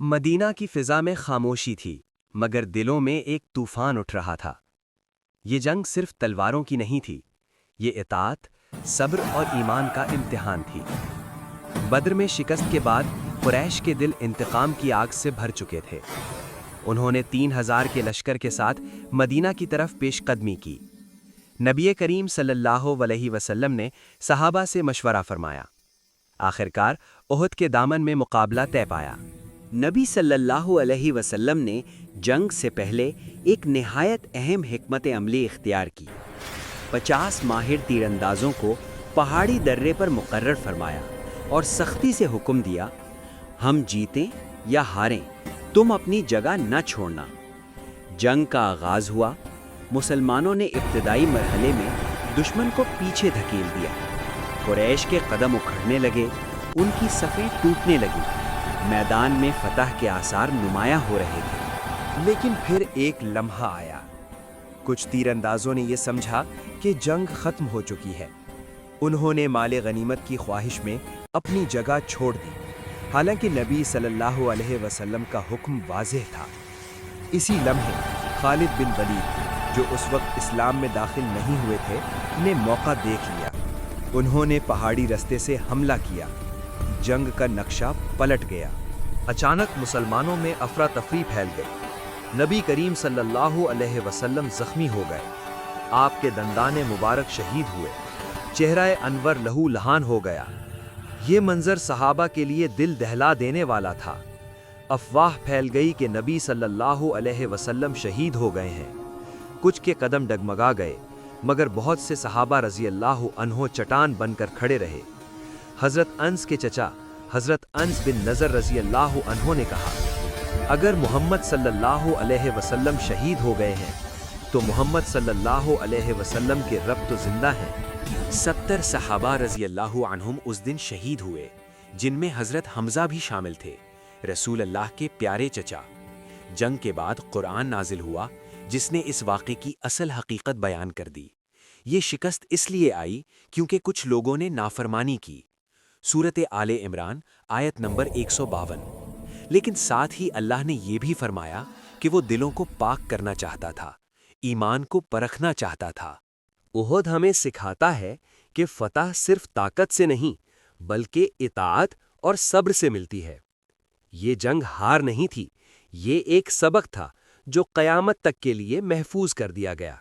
مدینہ کی فضا میں خاموشی تھی، مگر دلوں میں ایک طوفان اٹھ رہا تھا۔ یہ جنگ صرف تلواروں کی نہیں تھی، یہ اطاعت، صبر اور ایمان کا امتحان تھی۔ بدر میں شکست کے بعد قریش کے دل انتقام کی آگ سے بھر چکے تھے۔ انہوں نے 3000 کے لشکر کے ساتھ مدینہ کی طرف پیش قدمی کی۔ نبی کریم صلی اللہ علیہ وسلم نے صحابہ سے مشورہ فرمایا۔ آخرکار احد کے دامن میں مقابلہ طے پایا۔ نبی صلی اللہ علیہ وسلم نے جنگ سے پہلے ایک نہایت اہم حکمت عملی اختیار کی۔ 50 ماہر تیر اندازوں کو پہاڑی درے پر مقرر فرمایا اور سختی سے حکم دیا، ہم جیتیں یا ہاریں، تم اپنی جگہ نہ چھوڑنا۔ جنگ کا آغاز ہوا۔ مسلمانوں نے ابتدائی مرحلے میں دشمن کو پیچھے دھکیل دیا۔ قریش کے قدم اکھڑنے لگے، ان کی صفیں ٹوٹنے لگیں۔ میدان میں فتح کے آثار نمایاں ہو رہے تھے۔ لیکن پھر ایک لمحہ آیا۔ کچھ تیر اندازوں نے یہ سمجھا کہ جنگ ختم ہو چکی ہے۔ انہوں نے مال غنیمت کی خواہش میں اپنی جگہ چھوڑ دی، حالانکہ نبی صلی اللہ علیہ وسلم کا حکم واضح تھا۔ اسی لمحے خالد بن ولید، جو اس وقت اسلام میں داخل نہیں ہوئے تھے، نے موقع دیکھ لیا۔ انہوں نے پہاڑی رستے سے حملہ کیا۔ جنگ کا نقشہ پلٹ گیا۔ اچانک مسلمانوں میں افراتفری پھیل گئی۔ نبی کریم صلی اللہ علیہ وسلم زخمی ہو گئے۔ آپ کے دندان مبارک شہید ہوئے۔ چہرہ انور لہو لہان ہو گیا۔ یہ منظر صحابہ کے لیے دل دہلا دینے والا تھا۔ افواہ پھیل گئی کہ نبی صلی اللہ علیہ وسلم شہید ہو گئے ہیں۔ کچھ کے قدم ڈگمگا گئے، مگر بہت سے صحابہ رضی اللہ عنہ چٹان بن کر کھڑے رہے۔ حضرت انس کے چچا حضرت انس بن نضر رضی اللہ عنہ نے کہا، اگر محمد صلی اللہ علیہ وسلم شہید ہو گئے ہیں تو محمد صلی اللہ علیہ وسلم کے رب تو زندہ ہیں۔ 70 صحابہ رضی اللہ عنہم اس دن شہید ہوئے، جن میں حضرت حمزہ بھی شامل تھے، رسول اللہ کے پیارے چچا۔ جنگ کے بعد قرآن نازل ہوا جس نے اس واقعے کی اصل حقیقت بیان کر دی۔ یہ شکست اس لیے آئی کیونکہ کچھ لوگوں نے نافرمانی کی۔ سورۃ آل عمران آیت نمبر 152۔ لیکن ساتھ ہی اللہ نے یہ بھی فرمایا کہ وہ دلوں کو پاک کرنا چاہتا تھا، ایمان کو پرکھنا چاہتا تھا۔ احد ہمیں سکھاتا ہے کہ فتح صرف طاقت سے نہیں بلکہ اطاعت اور صبر سے ملتی ہے۔ یہ جنگ ہار نہیں تھی، یہ ایک سبق تھا جو قیامت تک کے لیے محفوظ کر دیا گیا۔